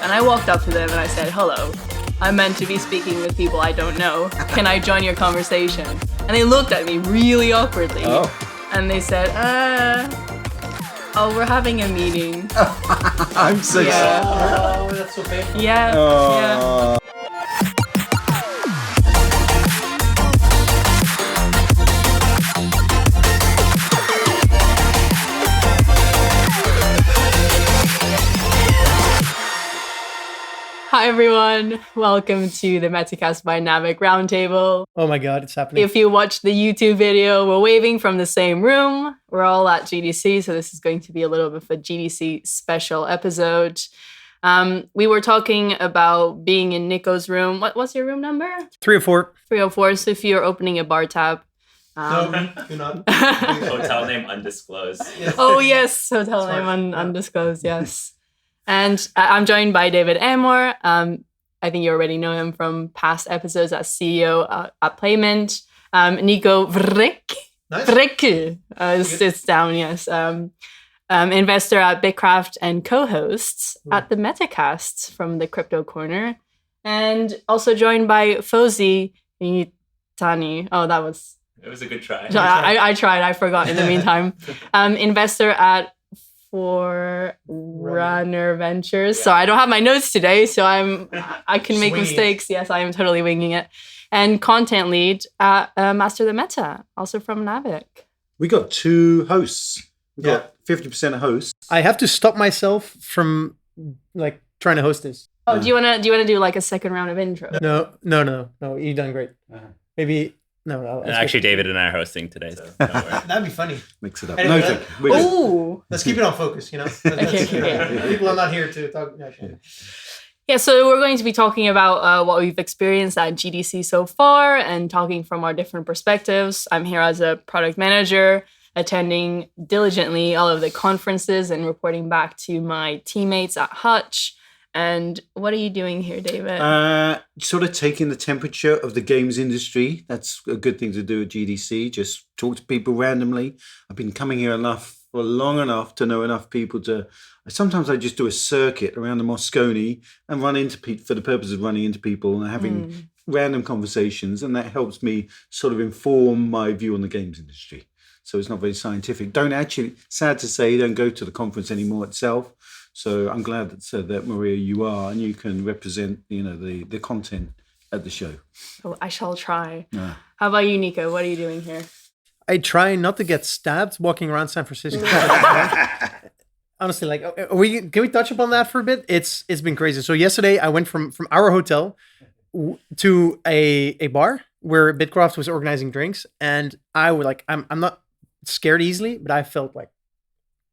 And I walked up to them and I said, hello, I'm meant to be speaking with people I don't know. Can I join your conversation? And they looked at me really awkwardly. Oh. And they said, we're having a meeting. I'm so sorry. Oh, that's so painful. Yeah, yeah. Hi everyone, welcome to the Metacast by Naavik Roundtable. Oh my god, it's happening. If you watched the YouTube video, we're waving from the same room. We're all at GDC, so this is going to be a little bit of a GDC special episode. We were talking about being in Nico's room. What's your room number? 304. 304, so if you're opening a bar tab. No, you're not. Hotel name undisclosed. Oh yes, hotel name undisclosed, yes. And I'm joined by David Amor. I think you already know him from past episodes as CEO at Playmint. Nicolas Vereecke. Nice. Vereecke sits down, yes. Investor at Bitcraft and co-hosts at the Metacast from the Crypto Corner. And also joined by Fawzi Itani. Oh, that was... It was a good try. I tried. I forgot in the meantime. Investor at Forerunner Ventures. Yeah. So I don't have my notes today, so I can make mistakes. Yes, I am totally winging it. And content lead at Master the Meta, also from Naavik. We got two hosts. We got 50% hosts. I have to stop myself from trying to host this. Oh, do you wanna do like a second round of intro? No. You've done great. Maybe. No, actually, David and I are hosting today, so don't worry. That'd be funny. Mix it up. Anyway, let's keep it on focus, Okay. People are not here to talk. Yeah, so we're going to be talking about what we've experienced at GDC so far and talking from our different perspectives. I'm here as a product manager, attending diligently all of the conferences and reporting back to my teammates at Hutch. And what are you doing here, David? Sort of taking the temperature of the games industry. That's a good thing to do at GDC. Just talk to people randomly. I've been coming here for long enough to know enough people to... Sometimes I just do a circuit around the Moscone and run into people for the purpose of running into people and having random conversations. And that helps me sort of inform my view on the games industry. So it's not very scientific. Sad to say, don't go to the conference anymore itself. So I'm glad that Maria, you are, and you can represent, the content at the show. Oh, I shall try. Yeah. How about you, Nico? What are you doing here? I try not to get stabbed walking around San Francisco. Honestly, can we touch upon that for a bit? It's been crazy. So yesterday I went from our hotel to a bar where Bitcraft was organizing drinks, and I was I'm not scared easily, but I felt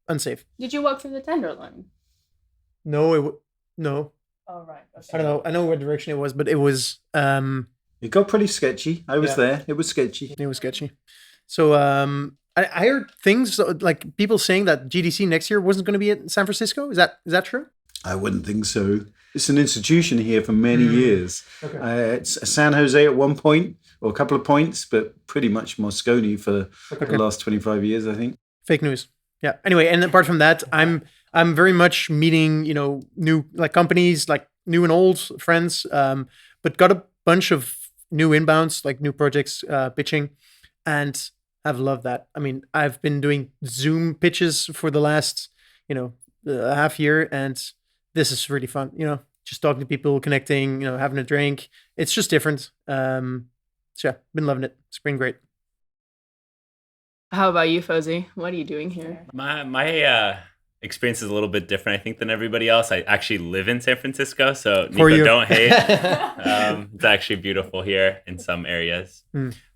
unsafe. Did you walk through the Tenderloin? No. Oh, right. Okay. I don't know. I know what direction it was, but it was... It got pretty sketchy. I was there. It was sketchy. It was sketchy. So I heard things like people saying that GDC next year wasn't going to be in San Francisco. Is that true? I wouldn't think so. It's an institution here for many years. Okay. It's San Jose at one point, or a couple of points, but pretty much Moscone for the last 25 years, I think. Fake news. Yeah. Anyway, and apart from that, I'm very much meeting, new companies, new and old friends, but got a bunch of new inbounds, new projects pitching, and I've loved that. I mean, I've been doing Zoom pitches for the last, half year, and this is really fun. Just talking to people, connecting, having a drink. It's just different. So yeah, been loving it. It's been great. How about you, Fawzi? What are you doing here? My experience is a little bit different, I think, than everybody else. I actually live in San Francisco, so Nico, don't hate. It's actually beautiful here in some areas.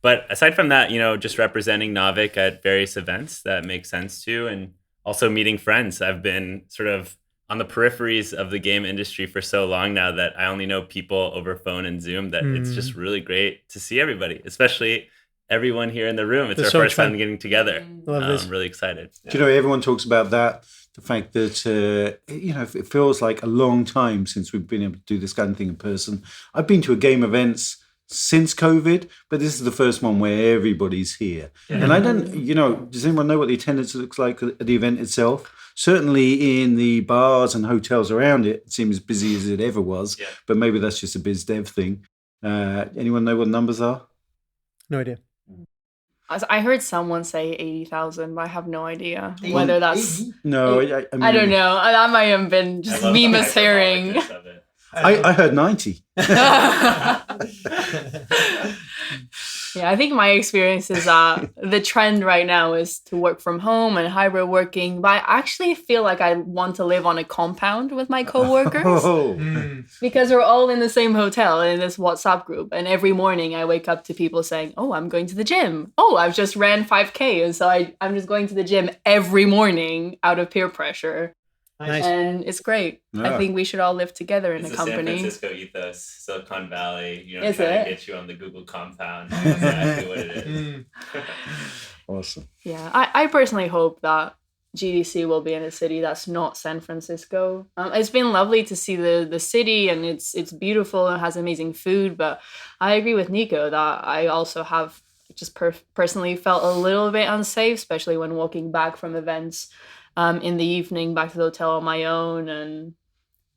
But aside from that, just representing Naavik at various events that make sense to, and also meeting friends. I've been sort of on the peripheries of the game industry for so long now that I only know people over phone and Zoom, that it's just really great to see everybody, especially everyone here in the room. It's our first time getting together. I'm really excited. Do everyone talks about that, the fact that, it feels like a long time since we've been able to do this kind of thing in person. I've been to a game events since COVID, but this is the first one where everybody's here. And I don't, does anyone know what the attendance looks like at the event itself? certainly in the bars and hotels around it, it seems as busy as it ever was. Yeah. But maybe that's just a biz dev thing. Anyone know what numbers are? No idea. I heard someone say 80,000, but I have no idea whether that's. No, I don't know. That might have been just me mishearing. I heard 90. Yeah, I think my experience is that the trend right now is to work from home and hybrid working. But I actually feel like I want to live on a compound with my coworkers because we're all in the same hotel in this WhatsApp group. And every morning I wake up to people saying, "Oh, I'm going to the gym. Oh, I've just ran 5K." And so I'm just going to the gym every morning out of peer pressure. Nice. And it's great. Yeah. I think we should all live together in It's a the company. San Francisco ethos, Silicon Valley. Is trying it? to get you on the Google compound. That's exactly what it is. Awesome. Yeah, I personally hope that GDC will be in a city that's not San Francisco. It's been lovely to see the city, and it's beautiful and has amazing food. But I agree with Nico that I also have just personally felt a little bit unsafe, especially when walking back from events in the evening back to the hotel on my own. And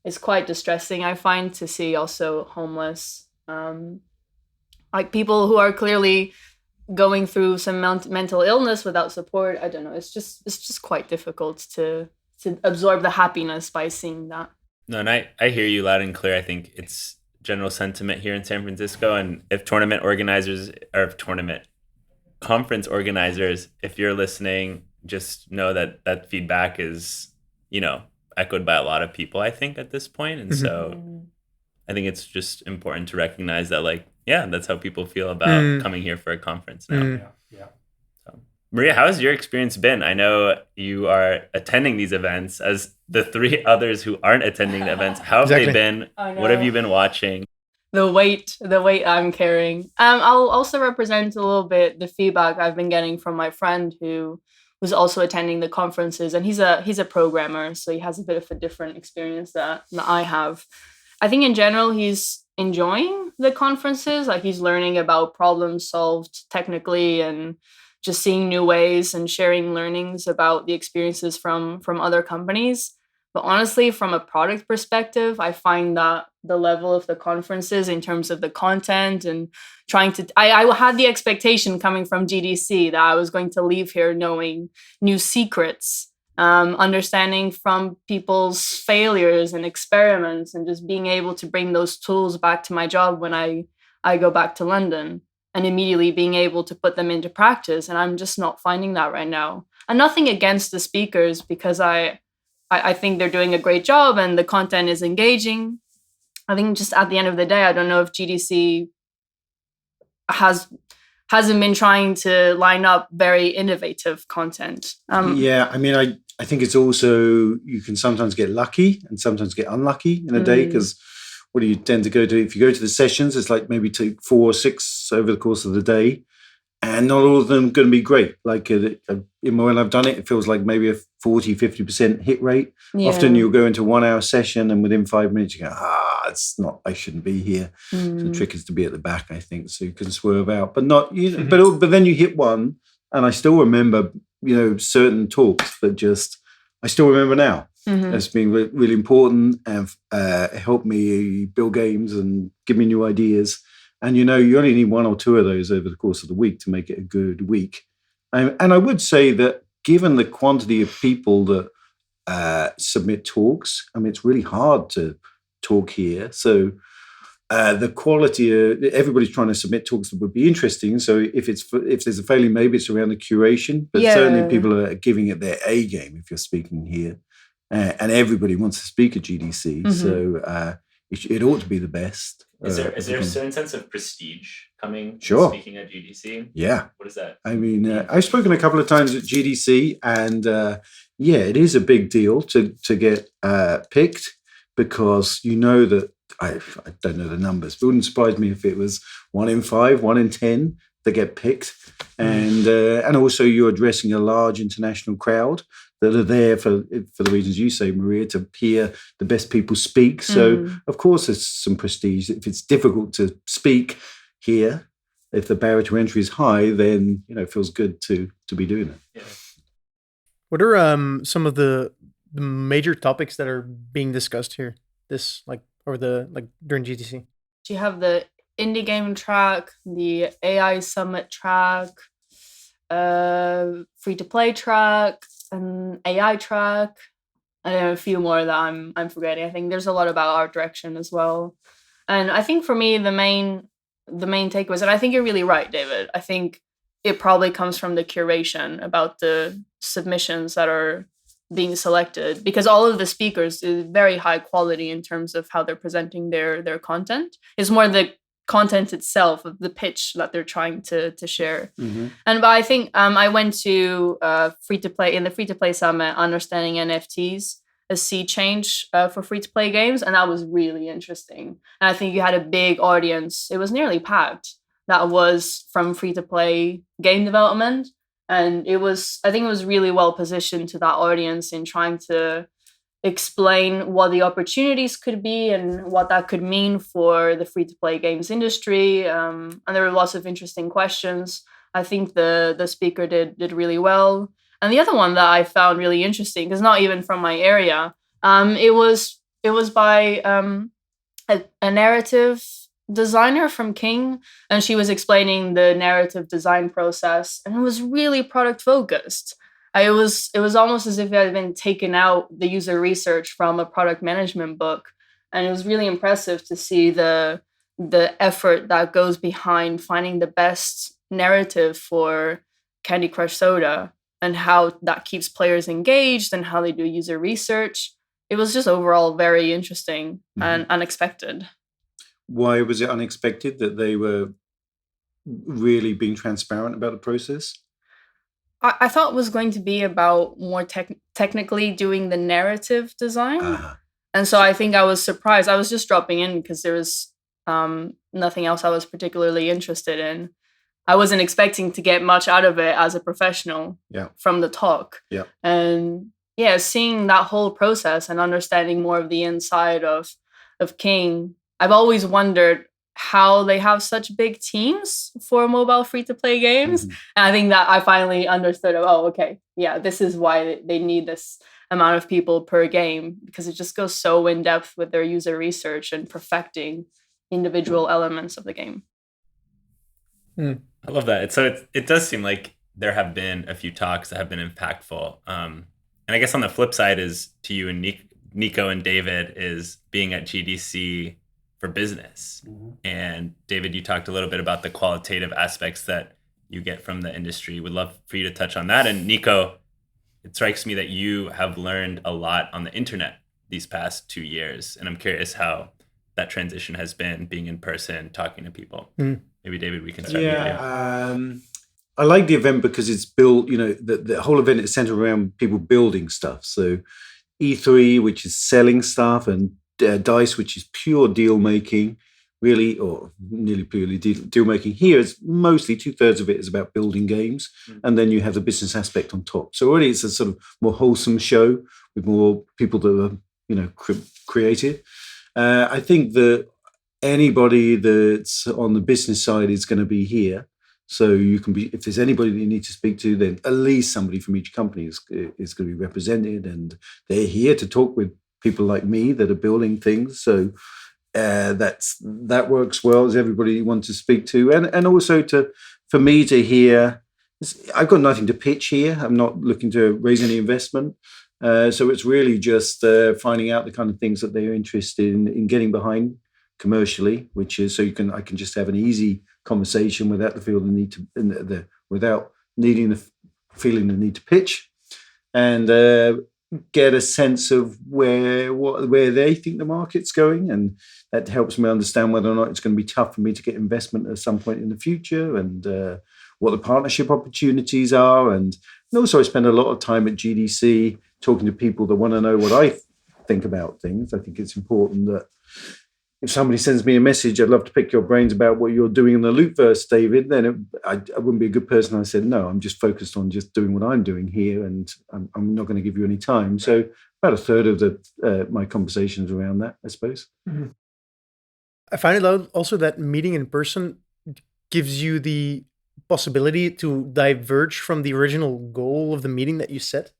it's quite distressing, I find, to see also homeless, like people who are clearly going through some mental illness without support. I don't know. It's just quite difficult to absorb the happiness by seeing that. No, and I hear you loud and clear. I think it's general sentiment here in San Francisco. And if conference organizers, if you're listening, just know that feedback is, echoed by a lot of people, I think, at this point. And so I think it's just important to recognize that, that's how people feel about coming here for a conference now. Yeah. So, Maria, how has your experience been? I know you are attending these events as the three others who aren't attending the events. How have they been? What have you been watching? The weight I'm carrying. I'll also represent a little bit the feedback I've been getting from my friend who was also attending the conferences, and he's a programmer, so he has a bit of a different experience that I have. I think in general he's enjoying the conferences, like he's learning about problems solved technically and just seeing new ways and sharing learnings about the experiences from other companies. But honestly, from a product perspective, I find that the level of the conferences in terms of the content and I had the expectation coming from GDC that I was going to leave here knowing new secrets, understanding from people's failures and experiments, and just being able to bring those tools back to my job when I go back to London and immediately being able to put them into practice. And I'm just not finding that right now. And nothing against the speakers, because I think they're doing a great job and the content is engaging. I think just at the end of the day, I don't know if GDC hasn't been trying to line up very innovative content. I think it's also, you can sometimes get lucky and sometimes get unlucky in a day, because what do you tend to go to? If you go to the sessions, it's like maybe 4 or 6 over the course of the day. And not all of them going to be great. Like when I've done it, it feels like maybe a 40, 50% hit rate. Yeah. Often you'll go into a 1 hour session and within 5 minutes you go, I shouldn't be here. So the trick is to be at the back, I think, so you can swerve out. But not, but then you hit one, and I still remember, certain talks that I still remember now. That's been really important and helped me build games and give me new ideas. And, you only need 1 or 2 of those over the course of the week to make it a good week. And I would say that given the quantity of people that submit talks, it's really hard to talk here. So the quality everybody's trying to submit talks that would be interesting. So if there's a failure, maybe it's around the curation, but certainly people are giving it their A game if you're speaking here. And everybody wants to speak at GDC. So it ought to be the best. Is there a certain sense of prestige coming speaking at GDC? Yeah. What is that? I've spoken a couple of times at GDC, and it is a big deal to get picked, because that I don't know the numbers, but it wouldn't surprise me if it was 1 in 5, 1 in 10 that get picked, and also you're addressing a large international crowd that are there for the reasons you say, Maria, to hear the best people speak. So, of course, there's some prestige. If it's difficult to speak here, if the barrier to entry is high, then, it feels good to be doing it. Yeah. What are some of the the major topics that are being discussed here during GDC? You have the indie game track, the AI summit track, free to play track, an AI track, and a few more that I'm forgetting. I think there's a lot about art direction as well. And I think for me the main takeaways, and I think you're really right, David. I think it probably comes from the curation about the submissions that are being selected, because all of the speakers is very high quality in terms of how they're presenting their content. It's more the content itself of the pitch that they're trying to share. Mm-hmm. But I think I went to free to play summit, understanding NFTs, a sea change for free to play games, and that was really interesting. And I think you had a big audience. It was nearly packed. That was from free to play game development. And I think it was really well positioned to that audience in trying to explain what the opportunities could be and what that could mean for the free-to-play games industry. And there were lots of interesting questions. I think the speaker did really well. And the other one that I found really interesting, because not even from my area, it was by a narrative designer from King, and she was explaining the narrative design process, and it was really product focused. It was almost as if it had been taken out the user research from a product management book, and it was really impressive to see the effort that goes behind finding the best narrative for Candy Crush Soda and how that keeps players engaged and how they do user research. It was just overall very interesting and unexpected. Why was it unexpected that they were really being transparent about the process? I thought it was going to be about more technically doing the narrative design. And so I think I was surprised. I was just dropping in because there was nothing else I was particularly interested in. I wasn't expecting to get much out of it as a professional from the talk. Yeah. And seeing that whole process and understanding more of the inside of King, I've always wondered how they have such big teams for mobile free-to-play games. And I think that I finally understood, this is why they need this amount of people per game, because it just goes so in-depth with their user research and perfecting individual elements of the game. I love that. So it does seem like there have been a few talks that have been impactful. And I guess on the flip side is to you and Nico and David is being at GDC for business. And David, you talked a little bit about the qualitative aspects that you get from the industry. Would love for you to touch on that. And Nico, it strikes me that you have learned a lot on the internet these past 2 years. And I'm curious how that transition has been, being in person, talking to people. Maybe David, we can start with you. I like the event because it's built, the whole event is centered around people building stuff. So E3, which is selling stuff, and DICE, which is pure deal making, really, or nearly purely deal making. Here, it's mostly 2/3 of it is about building games, and then you have the business aspect on top. So already it's a sort of more wholesome show with more people that are, creative. I think that anybody that's on the business side is going to be here. So you can be, if there's anybody that you need to speak to, then at least somebody from each company is going to be represented, and they're here to talk with people like me that are building things. So that works well as everybody you want to speak to, and also for me to hear. I've got nothing to pitch here. I'm not looking to raise any investment. So it's really just finding out the kind of things that they're interested in getting behind commercially, which is so I can just have an easy conversation without the feeling the need to pitch, and get a sense of where they think the market's going, and that helps me understand whether or not it's going to be tough for me to get investment at some point in the future, and what the partnership opportunities are, and also I spend a lot of time at GDC talking to people that want to know what I think about things. I think it's important that if somebody sends me a message, I'd love to pick your brains about what you're doing in the Lootverse, David, then I wouldn't be a good person. I said, no, I'm just focused on just doing what I'm doing here, and I'm not going to give you any time. So about 1/3 of my conversations around that, I suppose. I find it out also that meeting in person gives you the possibility to diverge from the original goal of the meeting that you set.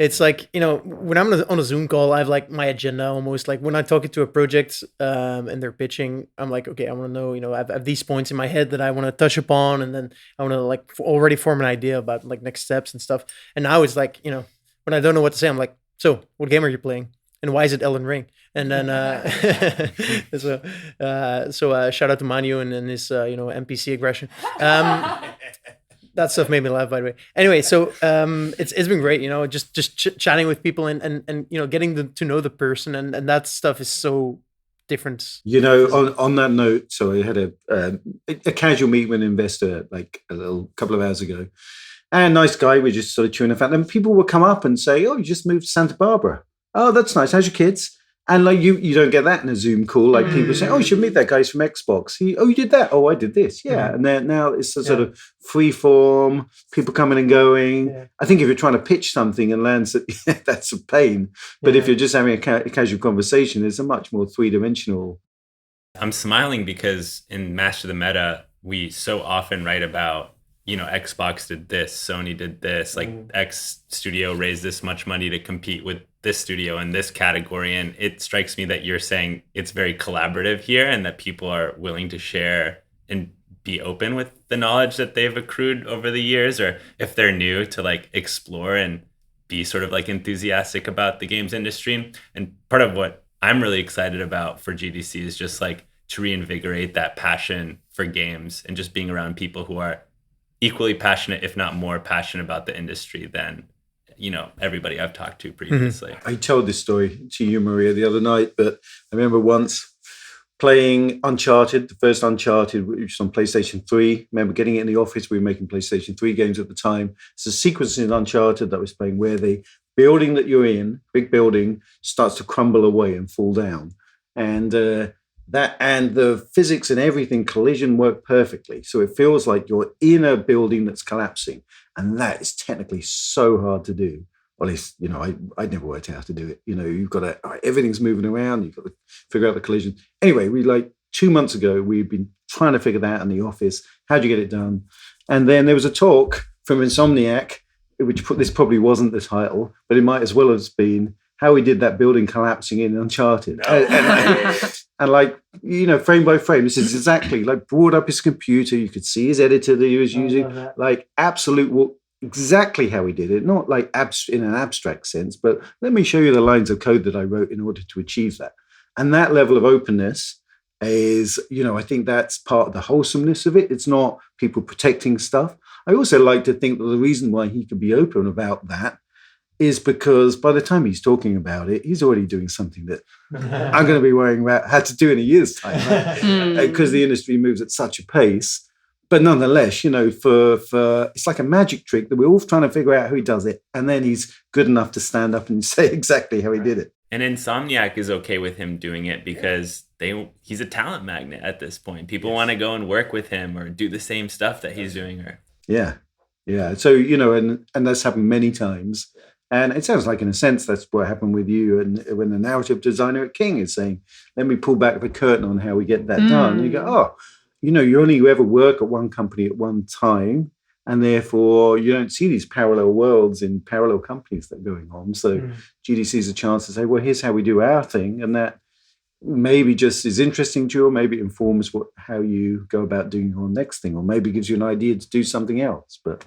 It's like, when I'm on a Zoom call, I have like my agenda almost. Like when I'm talking to a project and they're pitching, I'm like, okay, I want to know, I have these points in my head that I want to touch upon. And then I want to like already form an idea about like next steps and stuff. And now it's like, when I don't know what to say, I'm like, so what game are you playing? And why is it Elden Ring? And then, so shout out to Manu and his, NPC aggression. That stuff made me laugh, by the way. Anyway, so it's been great, just chatting with people and getting to know the person, and that stuff is so different. On that note, so I had a casual meet with an investor like a couple of hours ago, and nice guy. We're just sort of chewing the fat, and people will come up and say, "Oh, you just moved to Santa Barbara. Oh, that's nice. How's your kids?" And like you don't get that in a Zoom call. Like people say, "Oh, you should meet that guy. He's from Xbox. You did that? Oh, I did this. Yeah." And then now it's a sort of free form. People coming and going. Yeah. I think if you're trying to pitch something and lands, that's a pain. But if you're just having a casual conversation, it's a much more 3-dimensional. I'm smiling because in Master the Meta, we so often write about, Xbox did this, Sony did this, like X studio raised this much money to compete with this studio in this category. And it strikes me that you're saying it's very collaborative here and that people are willing to share and be open with the knowledge that they've accrued over the years, or if they're new, to like explore and be sort of like enthusiastic about the games industry. And part of what I'm really excited about for GDC is just like to reinvigorate that passion for games and just being around people who are equally passionate, if not more passionate about the industry than, everybody I've talked to previously. I told this story to you, Maria, the other night, but I remember once playing Uncharted, the first Uncharted, which was on PlayStation 3. I remember getting it in the office. We were making PlayStation 3 games at the time. It's a sequence in Uncharted that I was playing where the building that you're in, big building, starts to crumble away and fall down. And the physics and everything, collision work perfectly. So it feels like you're in a building that's collapsing. And that is technically so hard to do. Well, at least, I'd never worked out how to do it. You've got to, everything's moving around. You've got to figure out the collision. Anyway, 2 months ago, we've been trying to figure that out in the office. How'd you get it done? And then there was a talk from Insomniac, which this probably wasn't the title, but it might as well have been how we did that building collapsing in Uncharted. And frame by frame, this is exactly like brought up his computer. You could see his editor that he was using, like exactly how he did it, not like in an abstract sense, but let me show you the lines of code that I wrote in order to achieve that. And that level of openness is, I think that's part of the wholesomeness of it. It's not people protecting stuff. I also like to think that the reason why he can be open about that is because by the time he's talking about it, he's already doing something that I'm going to be worrying about how to do in a year's time, because the industry moves at such a pace. But nonetheless, for it's like a magic trick that we're all trying to figure out how he does it, and then he's good enough to stand up and say exactly how he did it. And Insomniac is okay with him doing it because he's a talent magnet at this point. People want to go and work with him or do the same stuff that he's doing. Yeah. So and that's happened many times. And it sounds like, in a sense, that's what happened with you. And when the narrative designer at King is saying, let me pull back the curtain on how we get that done. And you go, oh, you only ever work at one company at one time. And therefore, you don't see these parallel worlds in parallel companies that are going on. So GDC is a chance to say, well, here's how we do our thing. And that maybe just is interesting to you, or maybe it informs how you go about doing your next thing, or maybe gives you an idea to do something else. But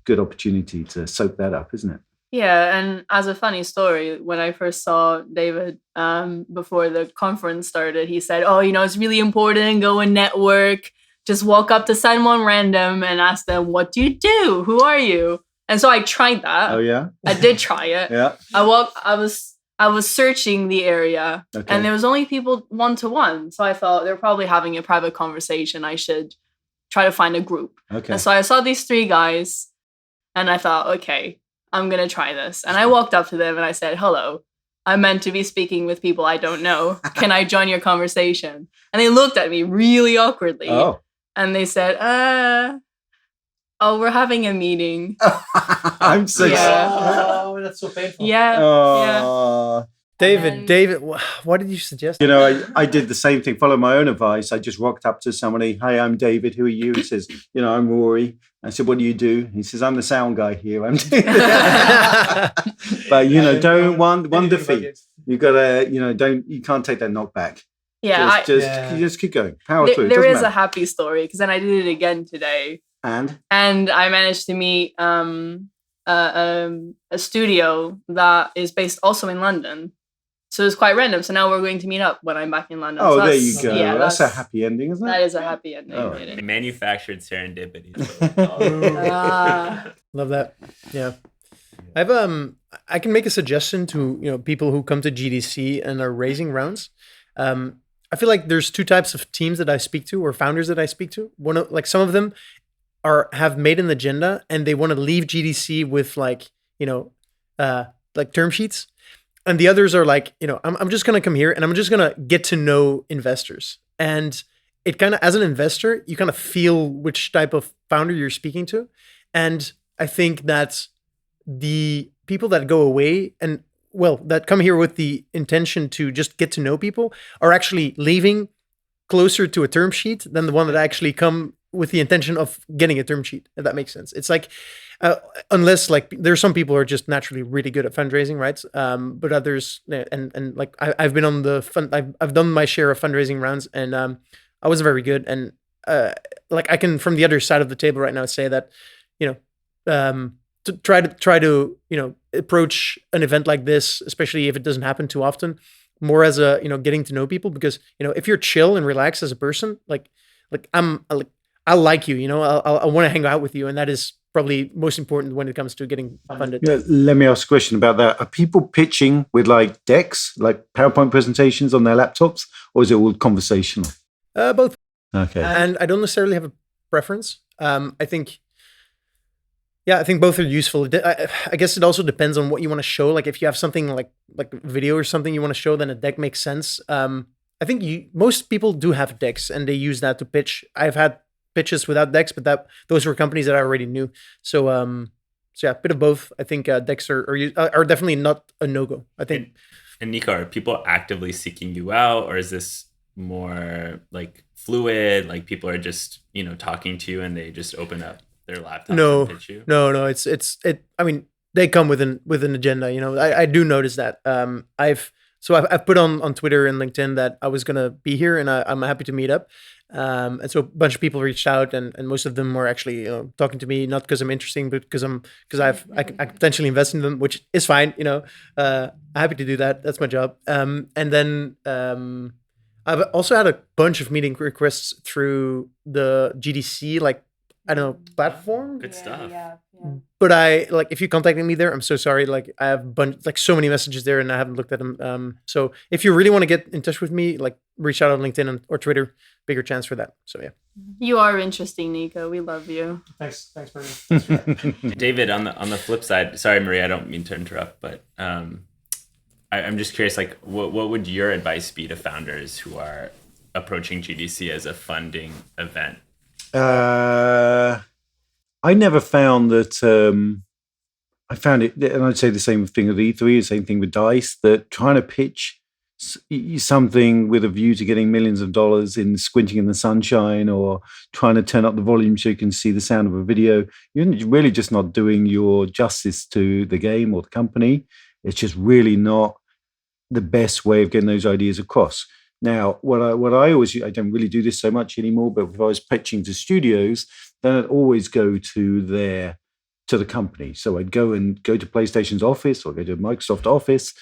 good opportunity to soak that up, isn't it? Yeah, and as a funny story, when I first saw David before the conference started, he said, oh, it's really important, go and network, just walk up to someone random and ask them, what do you do? Who are you? And so I tried that. Oh, yeah? I did try it. Yeah. I was searching the area, and there was only people one-to-one. So I thought they're probably having a private conversation. I should try to find a group. Okay. And so I saw these 3 guys, and I thought, okay, I'm going to try this. And I walked up to them and I said, hello, I'm meant to be speaking with people I don't know. Can I join your conversation? And they looked at me really awkwardly. Oh. And they said, we're having a meeting. I'm so sorry. Oh, that's so painful. Yeah. Oh. David, what did you suggest? I did the same thing, follow my own advice. I just rocked up to somebody, hey, I'm David, who are you? He says, I'm Rory. I said, what do you do? He says, I'm the sound guy here. I'm doing But, don't one defeat. You gotta, you can't take that knockback. Yeah. Just keep going. Power through. There is a happy story because then I did it again today. And I managed to meet a studio that is based also in London. So it's quite random. So now we're going to meet up when I'm back in London. Oh, so there you go. Yeah, that's a happy ending, isn't it? That is a happy ending. Right. Manufactured serendipity. Love that. Yeah. I can make a suggestion to people who come to GDC and are raising rounds. I feel like there's two types of teams that I speak to or founders that I speak to. Some of them have made an agenda and they want to leave GDC with term sheets. And the others are like, I'm just going to come here and I'm just going to get to know investors. And it kind of, as an investor, you kind of feel which type of founder you're speaking to. And I think that the people that go away and, that come here with the intention to just get to know people are actually leaving closer to a term sheet than the one that actually come with the intention of getting a term sheet, if that makes sense. It's like, unless there's some people who are just naturally really good at fundraising, right? But others, and I've been on the I've done my share of fundraising rounds, and I wasn't very good. And I can from the other side of the table right now say that, to try to approach an event like this, especially if it doesn't happen too often, more as a getting to know people, because if you're chill and relaxed as a person, I like you, I want to hang out with you, and that is probably most important when it comes to getting funded. Yeah, let me ask a question about that. Are people pitching with decks, like PowerPoint presentations on their laptops, or is it all conversational? Both. Okay. And I don't necessarily have a preference. I think both are useful. I guess it also depends on what you want to show. Like if you have something like video or something you want to show, then a deck makes sense. I think most people do have decks and they use that to pitch. I've had pitches without decks, but those were companies that I already knew. So yeah, a bit of both. I think decks are definitely not a no-go. I think. And Nico, are people actively seeking you out, or is this more fluid? Like people are just talking to you and they just open up their laptop and pitch you? No. I mean, they come with an agenda. I do notice that. I've put on Twitter and LinkedIn that I was gonna be here and I'm happy to meet up. And so a bunch of people reached out, and most of them were actually talking to me, not because I'm interesting, but because I can potentially invest in them, which is fine. I'm happy to do that. That's my job. And then I've also had a bunch of meeting requests through the GDC, platform. Good stuff. Yeah. But if you contacted me there, I'm so sorry. I have so many messages there and I haven't looked at them. So if you really want to get in touch with me, reach out on LinkedIn or Twitter, bigger chance for that. So yeah. You are interesting, Nico. We love you. Thanks, Maria. David, on the flip side, sorry, Maria, I don't mean to interrupt, but I'm just curious, what would your advice be to founders who are approaching GDC as a funding event? I never found that. I found it, and I'd say the same thing with E3, the same thing with DICE, that trying to pitch something with a view to getting millions of dollars in squinting in the sunshine or trying to turn up the volume so you can see the sound of a video, you're really just not doing your justice to the game or the company. It's just really not the best way of getting those ideas across. Now, what I always, I don't really do this so much anymore, but if I was pitching to studios, then I'd always go to the company. So I'd go to PlayStation's office or go to Microsoft Office,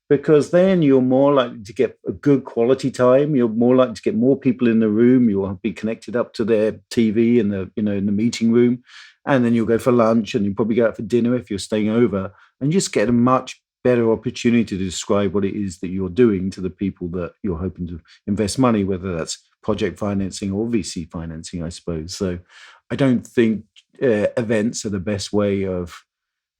because then you're more likely to get a good quality time. You're more likely to get more people in the room. You'll be connected up to their TV in the meeting room, and then you'll go for lunch, and you'll probably go out for dinner if you're staying over, and just get a much better opportunity to describe what it is that you're doing to the people that you're hoping to invest money, whether that's project financing or VC financing, I suppose. So I don't think events are the best way of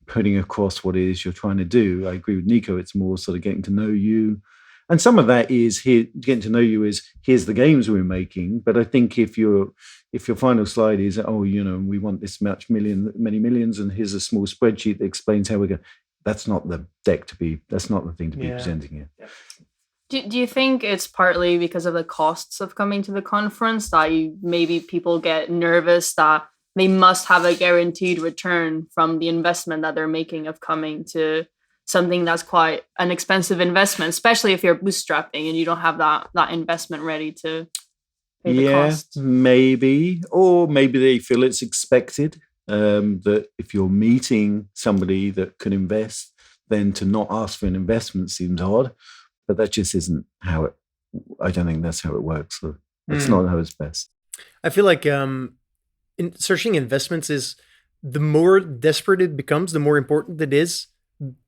putting across what it is you're trying to do. I agree with Nico. It's more sort of getting to know you. And some of that is getting to know you is, here's the games we're making. But I think if your final slide is, we want this much many millions, and here's a small spreadsheet that explains how we're going, that's not the that's not the thing to be presenting here. Yeah. Do you think it's partly because of the costs of coming to the conference that maybe people get nervous that they must have a guaranteed return from the investment that they're making of coming to something that's quite an expensive investment, especially if you're bootstrapping and you don't have that investment ready to pay the cost. Maybe. Or maybe they feel it's expected that if you're meeting somebody that can invest, then to not ask for an investment seems odd. But that just isn't how it, I don't think that's how it works. So it's not how it's best. I feel like in searching investments is the more desperate it becomes, the more important it is.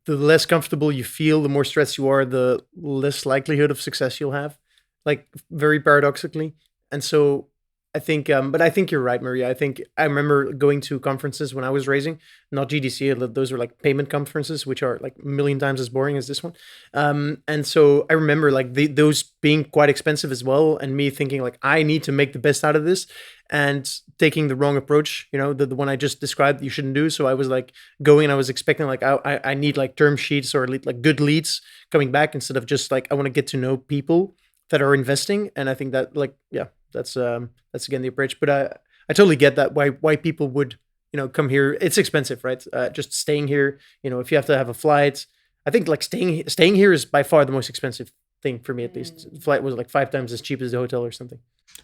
The less comfortable you feel, the more stressed you are, the less likelihood of success you'll have, like very paradoxically. And so I think, but I think you're right, Maria. I remember going to conferences when I was raising, not GDC, those are like payment conferences, which are like a million times as boring as this one. And so I remember like those being quite expensive as well. And me thinking like, I need to make the best out of this, and taking the wrong approach, the one I just described you shouldn't do. So I was like going and I was expecting like, I need like term sheets or like good leads coming back instead of just like, I want to get to know people that are investing. And I think that like, yeah, that's again the approach. But I totally get that why people would, come here. It's expensive, right? Just staying here, if you have to have a flight, I think like staying here is by far the most expensive thing for me, at least. The flight was like 5 times as cheap as the hotel or something.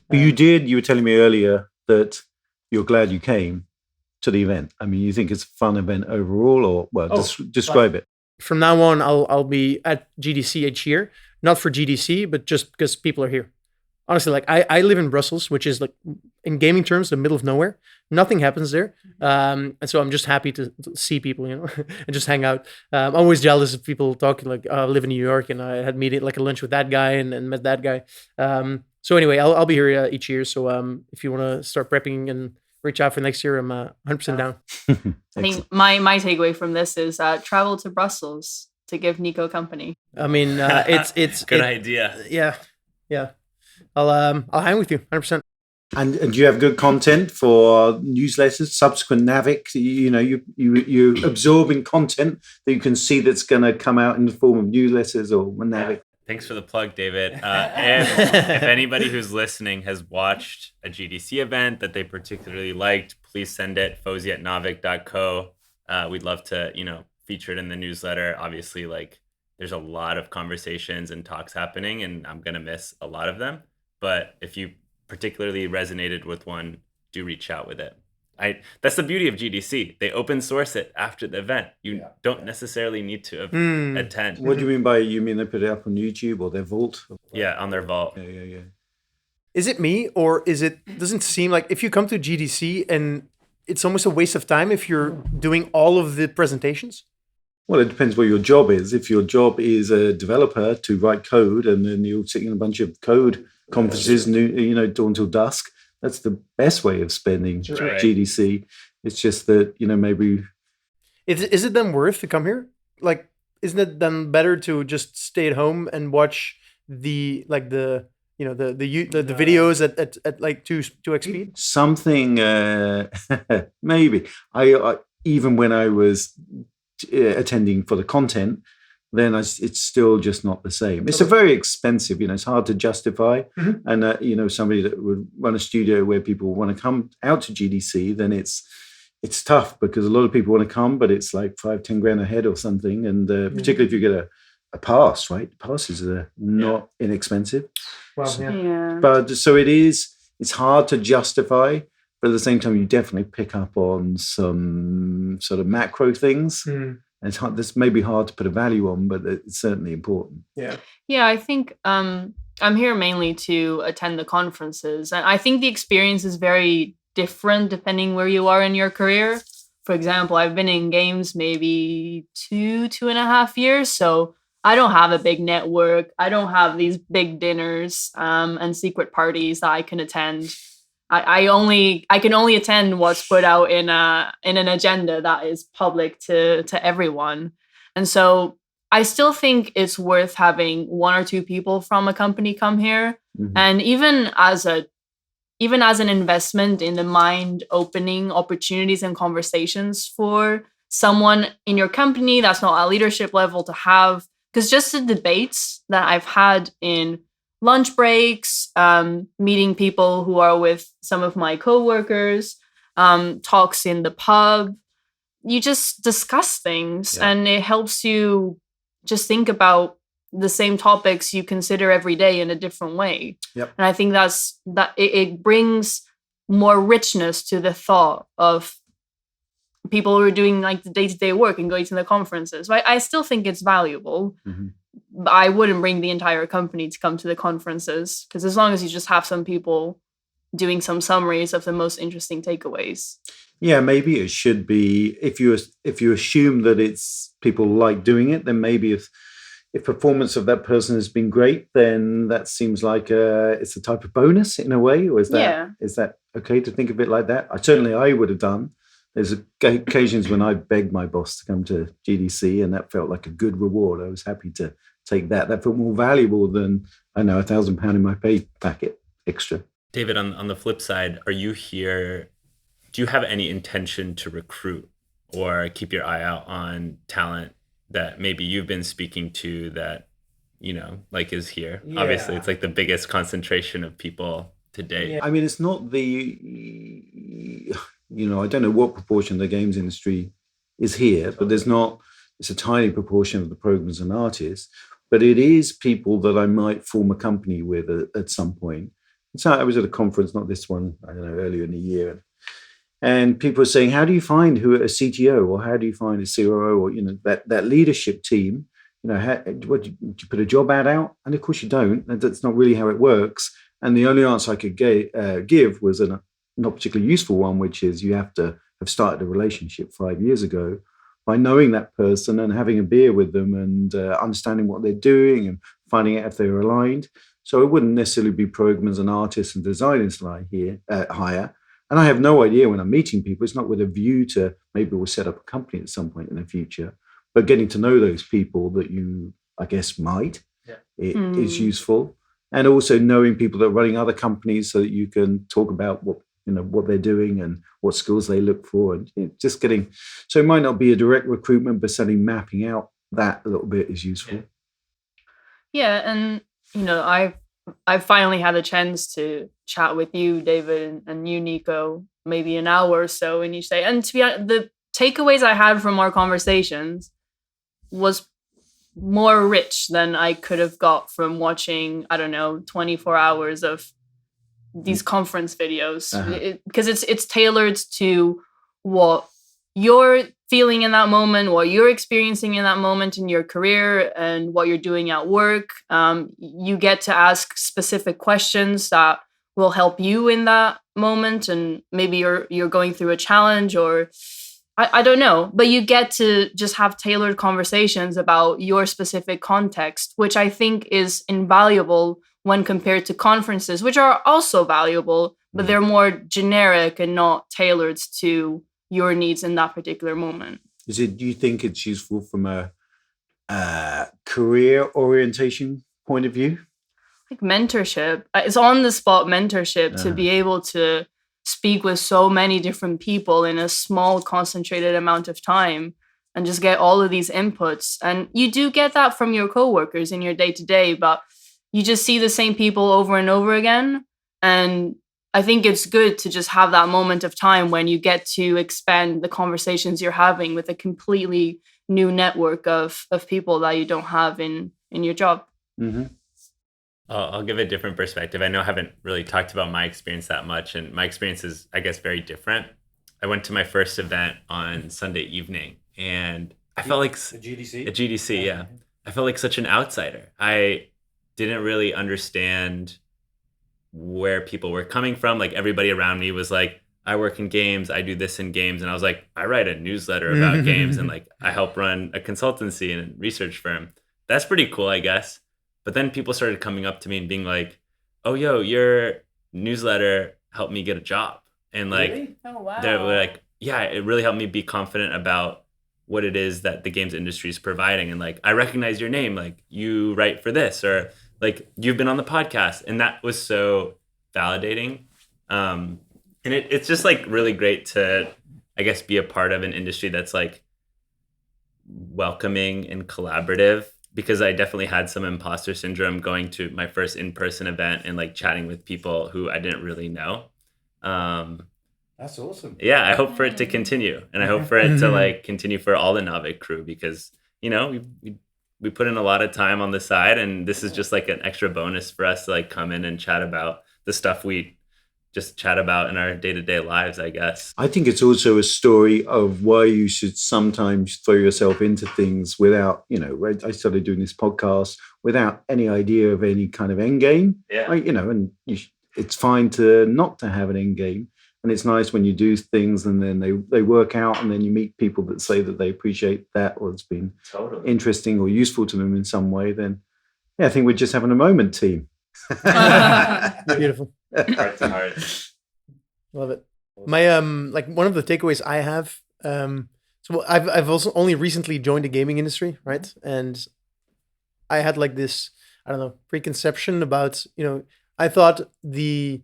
But you were telling me earlier that you're glad you came to the event. I mean, you think it's a fun event overall, or describe it. From now on, I'll be at GDC each year, not for GDC, but just because people are here. Honestly, like I live in Brussels, which is like in gaming terms, the middle of nowhere. Nothing happens there. And so I'm just happy to see people, and just hang out. I'm always jealous of people talking like, I live in New York and I had meeting like a lunch with that guy and met that guy. So anyway, I'll be here each year. So if you want to start prepping and reach out for next year, I'm 100% down. I think my takeaway from this is travel to Brussels to give Nico company. I mean, it's good idea. Yeah. I'll hang with you 100%. And do you have good content for newsletters, subsequent Naavik? You're absorbing content that you can see that's going to come out in the form of newsletters or Naavik. Thanks for the plug, David. And if anybody who's listening has watched a GDC event that they particularly liked, please send it, fawzi@naavik.co. We'd love to, feature it in the newsletter. Obviously, like there's a lot of conversations and talks happening, and I'm going to miss a lot of them. But if you particularly resonated with one, do reach out with it. That's the beauty of GDC. They open source it after the event. You don't necessarily need to attend. What do you mean by, they put it up on YouTube or their vault? Yeah, on their vault. Yeah. Is it me, or doesn't seem like if you come to GDC and it's almost a waste of time if you're doing all of the presentations? Well, it depends what your job is. If your job is a developer to write code and then you're sitting in a bunch of code conferences, dawn till dusk, that's the best way of spending GDC. It's just that, maybe... Is it then worth to come here? Like, isn't it then better to just stay at home and watch the videos at like 2x speed? Something, maybe. I even when I was attending for the content, then it's still just not the same. It's a very expensive, it's hard to justify. Mm-hmm. And, somebody that would run a studio where people want to come out to GDC, then it's tough because a lot of people want to come, but it's like 5-10 grand ahead or something. And particularly if you get a pass, right? Passes are not inexpensive. Well, yeah. But so it's hard to justify. But at the same time, you definitely pick up on some sort of macro things. And it's hard. This may be hard to put a value on, but it's certainly important. Yeah, I think I'm here mainly to attend the conferences. And I think the experience is very different depending where you are in your career. For example, I've been in games maybe 2.5 years. So I don't have a big network. I don't have these big dinners and secret parties that I can attend. I can only attend what's put out in an agenda that is public to everyone. And so I still think it's worth having 1 or 2 people from a company come here. Mm-hmm. And even as an investment in the mind-opening opportunities and conversations for someone in your company that's not at leadership level to have, because just the debates that I've had in lunch breaks, meeting people who are with some of my coworkers, talks in the pub. You just discuss things, and it helps you just think about the same topics you consider every day in a different way. Yep. And I think it brings more richness to the thought of people who are doing like the day-to-day work and going to the conferences. But I still think it's valuable. But I wouldn't bring the entire company to come to the conferences, because as long as you just have some people doing some summaries of the most interesting takeaways. Yeah, maybe it should be, if you assume that it's people like doing it, then maybe if performance of that person has been great, then that seems like it's a type of bonus in a way. Or is that okay to think of it like that? I would have done. There's occasions when I begged my boss to come to GDC, and that felt like a good reward. I was happy to take that. That felt more valuable than, I know, £1,000 in my pay packet extra. David, on the flip side, are you here? Do you have any intention to recruit or keep your eye out on talent that maybe you've been speaking to that, like is here? Yeah. Obviously, it's like the biggest concentration of people to date. Yeah. I mean, it's not I don't know what proportion of the games industry is here, but it's a tiny proportion of the programs and artists, but it is people that I might form a company with at some point. So I was at a conference, not this one, I don't know, earlier in the year, and people were saying, how do you find a CTO, or how do you find a COO, or, that leadership team? What, do you put a job ad out? And of course you don't. That's not really how it works. And the only answer I could give was a not particularly useful one, which is you have to have started a relationship 5 years ago by knowing that person and having a beer with them and understanding what they're doing and finding out if they're aligned. So it wouldn't necessarily be programmers and artists and designers that I hire. And I have no idea when I'm meeting people, it's not with a view to maybe we'll set up a company at some point in the future, but getting to know those people that you, I guess, might, is useful. And also knowing people that are running other companies so that you can talk about what they're doing and what skills they look for, and just getting. So it might not be a direct recruitment, but certainly mapping out that a little bit is useful. Yeah, and I've finally had a chance to chat with you, David, and you, Nico, maybe an hour or so in each day. And to be honest, the takeaways I had from our conversations was more rich than I could have got from watching, 24 hours of these conference videos, because it's tailored to what you're feeling in that moment, what you're experiencing in that moment in your career, and what you're doing at work. You get to ask specific questions that will help you in that moment, and maybe you're going through a challenge, or I don't know, but you get to just have tailored conversations about your specific context, which I think is invaluable when compared to conferences, which are also valuable, but they're more generic and not tailored to your needs in that particular moment. Do you think it's useful from a career orientation point of view? Like mentorship. It's on the spot mentorship to be able to speak with so many different people in a small concentrated amount of time and just get all of these inputs. And you do get that from your coworkers in your day-to-day, but you just see the same people over and over again. And I think it's good to just have that moment of time when you get to expand the conversations you're having with a completely new network of people that you don't have in your job. Mm-hmm. I'll give a different perspective. I know I haven't really talked about my experience that much, and my experience is, I guess, very different. I went to my first event on Sunday evening, and I felt like... A GDC? A GDC, yeah. I felt like such an outsider. I didn't really understand where people were coming from. Like, everybody around me was like, I work in games, I do this in games. And I was like, I write a newsletter about games, and like I help run a consultancy and a research firm. That's pretty cool, I guess. But then people started coming up to me and being like, oh, yo, your newsletter helped me get a job. And like, really? Oh, wow. They were like, yeah, it really helped me be confident about what it is that the games industry is providing. And like, I recognize your name, like you write for this, or like you've been on the podcast. And that was so validating. And it's just like really great to, I guess, be a part of an industry that's like welcoming and collaborative, because I definitely had some imposter syndrome going to my first in-person event and like chatting with people who I didn't really know. That's awesome. Yeah, I hope for it to continue, and I hope for it to like continue for all the Naavik crew, because we put in a lot of time on the side, and this is just like an extra bonus for us to like come in and chat about the stuff we just chat about in our day-to-day lives, I guess. I think it's also a story of why you should sometimes throw yourself into things without, I started doing this podcast without any idea of any kind of end game. Yeah. It's fine to not to have an end game. And it's nice when you do things and then they work out, and then you meet people that say that they appreciate that, or it's been interesting or useful to them in some way. Then, yeah, I think we're just having a moment, team. Beautiful. Heart to heart. Love it. My like one of the takeaways I have, so I've also only recently joined the gaming industry, right? And I had like this, I don't know, preconception about, I thought the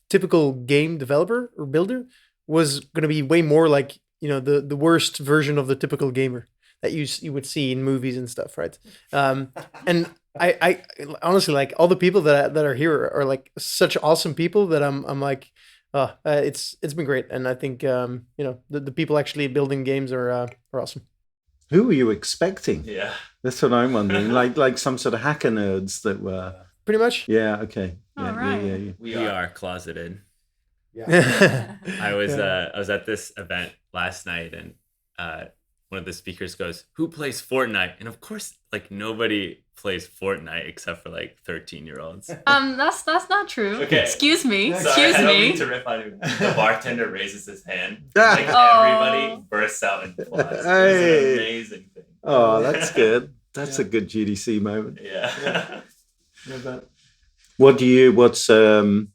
typical game developer or builder was going to be way more like, the worst version of the typical gamer that you would see in movies and stuff, right? And I honestly, like, all the people that are here are like such awesome people that I'm like, it's been great, and I think the people actually building games are awesome. Who were you expecting? Yeah, that's what I'm wondering. like some sort of hacker nerds that were pretty much. Yeah. Okay. Yeah. Right. Yeah. we are closeted. Yeah. I was at this event last night, and one of the speakers goes, "Who plays Fortnite?" And of course, like, nobody plays Fortnite except for like 13-year-olds. That's not true. Okay. Excuse me. Sorry, Excuse I don't me. mean to rip on you. The bartender raises his hand. Like, everybody bursts out in applause. Hey. It's an amazing thing. Oh, that's good. That's a good GDC moment. Yeah. What's going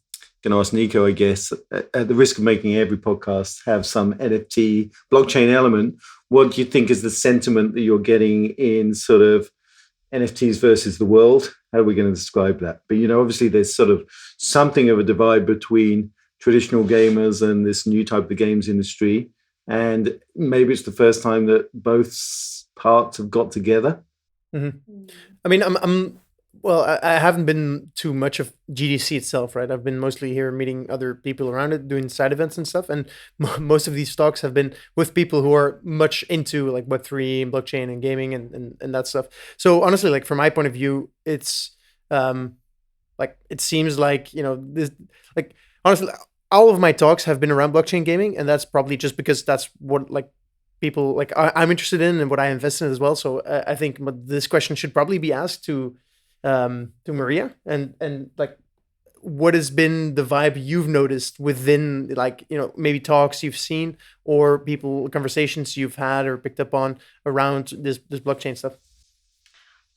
to ask Nico, I guess, at the risk of making every podcast have some NFT blockchain element, what do you think is the sentiment that you're getting in sort of NFTs versus the world? How are we going to describe that? But, obviously there's sort of something of a divide between traditional gamers and this new type of games industry. And maybe it's the first time that both parts have got together. Mm-hmm. I mean, I haven't been too much of GDC itself, right? I've been mostly here meeting other people around it, doing side events and stuff. And most of these talks have been with people who are much into like Web3 and blockchain and gaming and that stuff. So honestly, like, from my point of view, it's like, it seems like, this, like, honestly, all of my talks have been around blockchain gaming. And that's probably just because that's what, like, people like I'm interested in and what I invest in as well. So I think this question should probably be asked to Maria, and like, what has been the vibe you've noticed within, like, maybe talks you've seen or conversations you've had or picked up on around this blockchain stuff?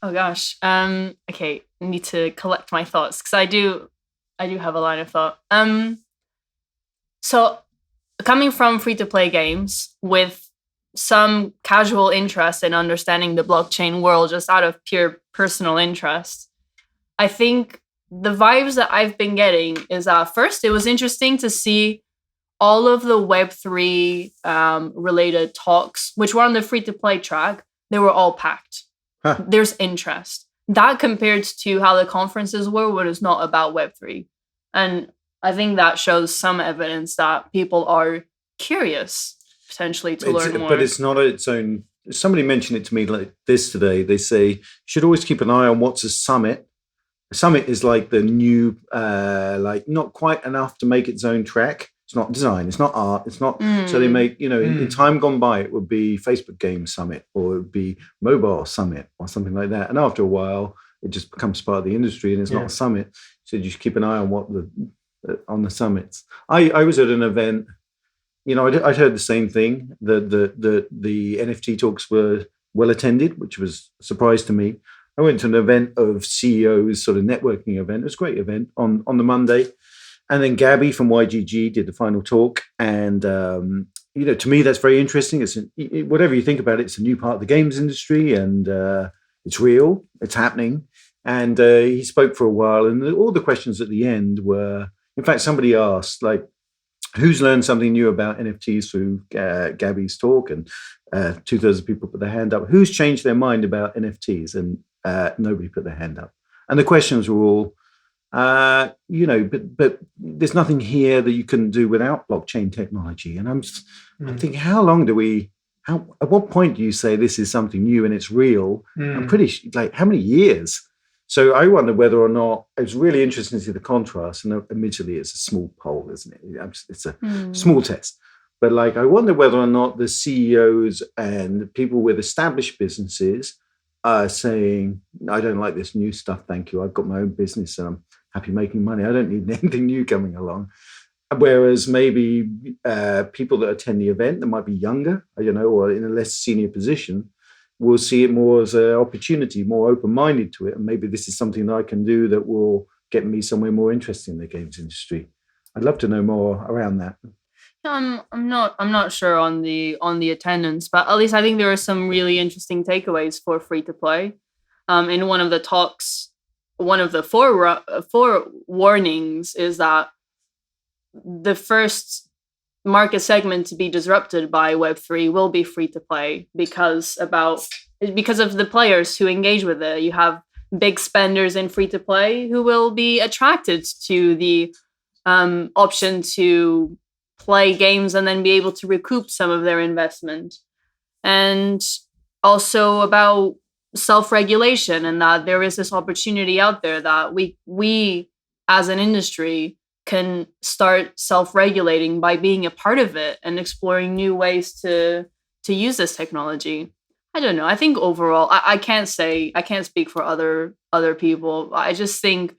Oh gosh. Okay, I need to collect my thoughts because I do have a line of thought. So coming from free-to-play games with some casual interest in understanding the blockchain world just out of pure personal interest, I think the vibes that I've been getting is first, it was interesting to see all of the Web3 related talks, which were on the free-to-play track. They were all packed. Huh. There's interest. That compared to how the conferences were, when it's not about Web3. And I think that shows some evidence that people are curious potentially to learn more. But it's not its own. Somebody mentioned it to me like this today. They say you should always keep an eye on what's a summit. A summit is like the new, like, not quite enough to make its own track. It's not design. It's not art. It's not. So they make, in time gone by, it would be Facebook Game Summit, or it would be Mobile Summit, or something like that. And after a while, it just becomes part of the industry, and it's not a summit. So you should keep an eye on what on the summits. I was at an event. I'd heard the same thing. The NFT talks were well attended, which was a surprise to me. I went to an event of CEOs, sort of networking event. It was a great event on the Monday. And then Gabby from YGG did the final talk. And, to me, that's very interesting. Whatever you think about it, it's a new part of the games industry, and it's real. It's happening. And he spoke for a while. And all the questions at the end were, in fact, somebody asked, like, who's learned something new about NFTs through Gabby's talk? And 2/3 of people put their hand up. Who's changed their mind about NFTs? And nobody put their hand up. And the questions were all, But there's nothing here that you can do without blockchain technology. And I'm thinking, how long do we? At what point do you say this is something new and it's real? I'm pretty how many years? So I wonder whether or not it was really interesting to see the contrast. And admittedly, it's a small poll, isn't it? It's a small test. But I wonder whether or not the CEOs and people with established businesses are saying, I don't like this new stuff, thank you. I've got my own business and I'm happy making money. I don't need anything new coming along. Whereas maybe people that attend the event that might be younger, or in a less senior position, will see it more as an opportunity, more open-minded to it. And maybe this is something that I can do that will get me somewhere more interested in the games industry. I'd love to know more around that. I'm not sure on the attendance, but at least I think there are some really interesting takeaways for free to play. In one of the talks, one of the four warnings is that the first market segment to be disrupted by Web3 will be free to play because of the players who engage with it. You have big spenders in free to play who will be attracted to the option to play games and then be able to recoup some of their investment. And also about self-regulation, and that there is this opportunity out there that we as an industry can start self-regulating by being a part of it and exploring new ways to use this technology. I don't know. I think overall, I can't speak for other people. I just think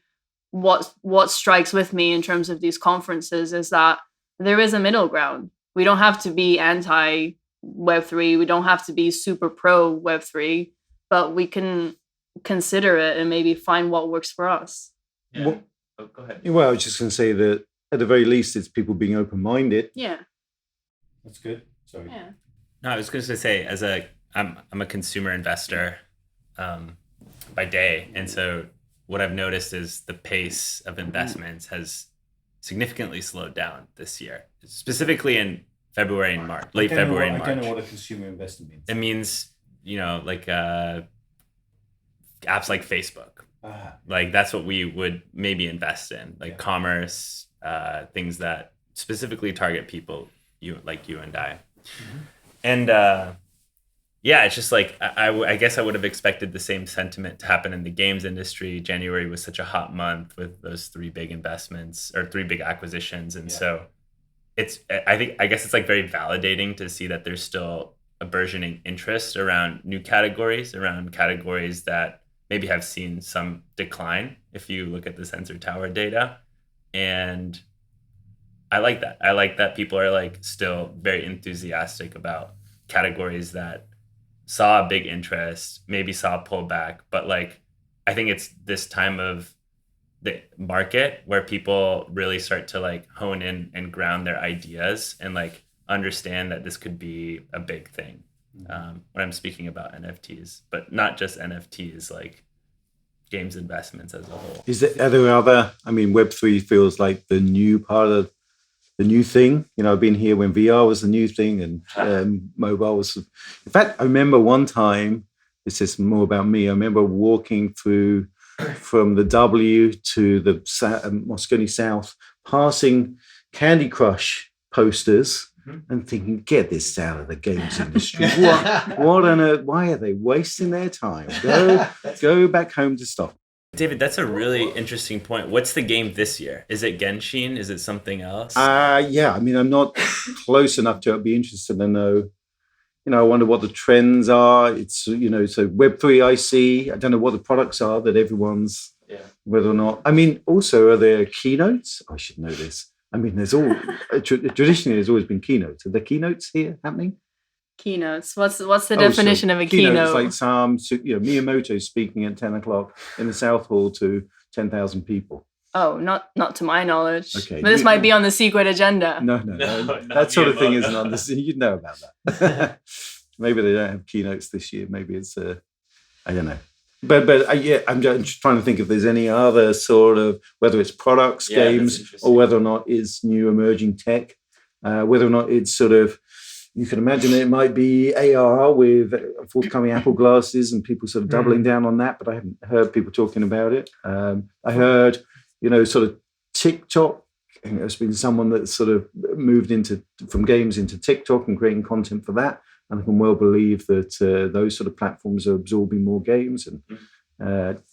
what strikes with me in terms of these conferences is that there is a middle ground. We don't have to be anti Web3. We don't have to be super pro Web3, but we can consider it and maybe find what works for us. Yeah. Go ahead. Well, I was just going to say that at the very least, it's people being open-minded. Yeah. That's good. Sorry. Yeah. No, I was going to say, I'm a consumer investor by day, and so what I've noticed is the pace of investments has significantly slowed down this year, specifically in February and March, late February and March. I don't know what a consumer investor means. It means, apps like Facebook. That's what we would maybe invest in, commerce, things that specifically target people like you and I. Mm-hmm. And it's just I guess I would have expected the same sentiment to happen in the games industry. January was such a hot month with those 3 big investments or 3 big acquisitions. And so I guess it's very validating to see that there's still a burgeoning interest around new categories, that maybe have seen some decline if you look at the Sensor Tower data. And I like that. I like that people are still very enthusiastic about categories that saw a big interest, maybe saw a pullback, but I think it's this time of the market where people really start to hone in and ground their ideas and understand that this could be a big thing. When I'm speaking about NFTs, but not just NFTs, games investments as a whole. Are there other? I mean, Web3 feels like the new part of the new thing. I've been here when VR was the new thing and mobile was. In fact, I remember one time. This is more about me. I remember walking through from the W to the Moscone South, passing Candy Crush posters. And thinking, get this out of the games industry. What on earth? Why are they wasting their time? Go back home to stop. David, that's a really interesting point. What's the game this year? Is it Genshin? Is it something else? Yeah. I mean, I'm not close enough to it. I'd be interested to know. I wonder what the trends are. It's so Web3 I see. I don't know what the products are that everyone's. Yeah. Whether or not. I mean, also, are there keynotes? I should know this. I mean, traditionally there's always been keynotes. Are there keynotes here happening? Keynotes. What's the definition of a keynote? Like Miyamoto speaking at 10 o'clock in the South Hall to 10,000 people. Oh, not to my knowledge. Okay, but this might be on the secret agenda. No. That sort of thing isn't on the. You'd know about that. Maybe they don't have keynotes this year. Maybe it's I don't know. But I'm just trying to think if there's any other sort of, whether it's products, games, or whether or not it's new emerging tech, whether or not it's sort of, you can imagine it might be AR with forthcoming Apple glasses and people sort of doubling down on that, but I haven't heard people talking about it. I heard sort of TikTok. I think there's been someone that's sort of moved from games into TikTok and creating content for that. And I can well believe that those sort of platforms are absorbing more games. And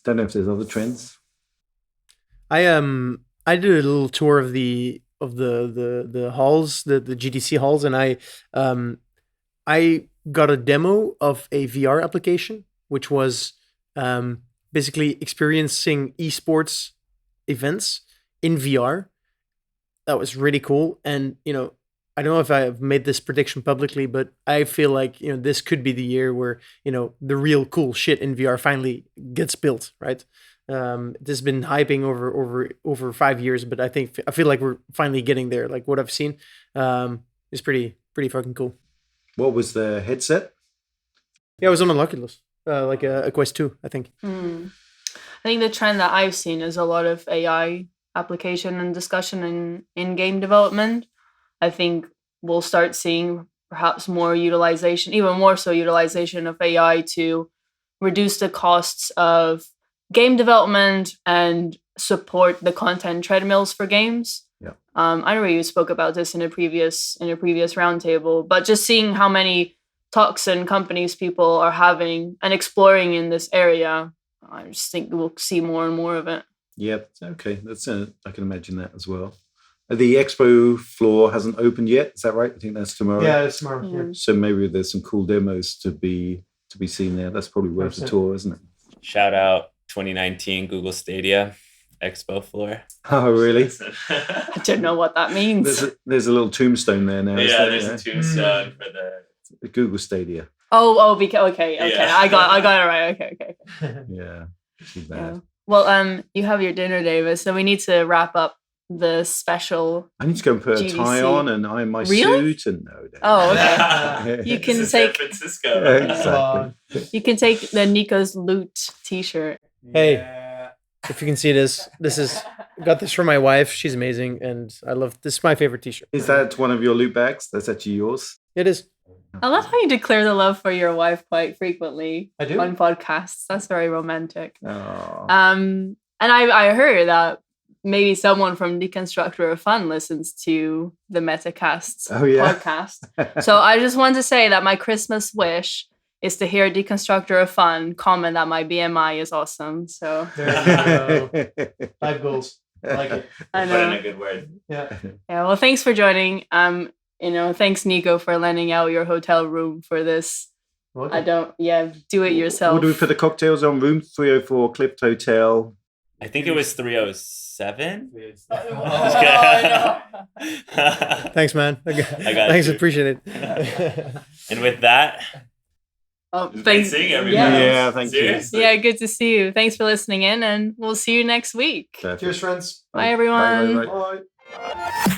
don't know if there's other trends. I did a little tour of the halls, the GDC halls, and I got a demo of a VR application, which was basically experiencing esports events in VR. That was really cool. And, I don't know if I've made this prediction publicly, but I feel like, this could be the year where, the real cool shit in VR finally gets built, right? This has been hyping over 5 years, but I feel like we're finally getting there. Like what I've seen is pretty fucking cool. What was the headset? Yeah, it was on an Oculus, like a Quest 2, I think. I think the trend that I've seen is a lot of AI application and discussion in game development. I think we'll start seeing perhaps more utilization, even more so utilization of AI to reduce the costs of game development and support the content treadmills for games. Yeah. I know you spoke about this in a previous roundtable, but just seeing how many talks and companies people are having and exploring in this area, I just think we'll see more and more of it. Yep. Okay. That's I can imagine that as well. The expo floor hasn't opened yet. Is that right? I think that's tomorrow. Yeah, it's tomorrow. Yeah. So maybe there's some cool demos to be seen there. That's probably worth a tour, isn't it? Shout out 2019 Google Stadia expo floor. Oh, really? I don't know what that means. There's a little tombstone there now. Yeah, there's a tombstone for the Google Stadia. Okay. Yeah. I got it right. Okay. Yeah. Too bad. Yeah. Well, you have your dinner, David, so we need to wrap up the special. I need to go and put GDC. a tie on and iron my Really? suit and no. Oh, okay. You can This is take- San Francisco. Exactly. You can take the Nico's Loot t-shirt. Hey, if you can see this is got this from my wife. She's amazing, and I love this. Is my favorite T-shirt. Is that one of your loot bags? That's actually yours. It is. I love how you declare the love for your wife quite frequently I do. on podcasts. That's very romantic. Oh. And I heard that maybe someone from Deconstructor of Fun listens to the Metacast podcast. So I just want to say that my Christmas wish is to hear Deconstructor of Fun comment that my BMI is awesome. So There you go. 5 goals. I like it. I Put in know. a good word. Yeah. Yeah, well, thanks for joining. Thanks Nico for lending out your hotel room for this. Welcome. Do it yourself. What do we put the cocktails on? Room 304, Clift Hotel. I think it was 307. Thanks, man. got Thanks, you. appreciate it. And with that, Thanks. great seeing everybody. Yeah, thank you. Seriously. Yeah, good to see you. Thanks for listening in, and we'll see you next week. Perfect. Cheers, friends. Bye, everyone. Bye. Bye.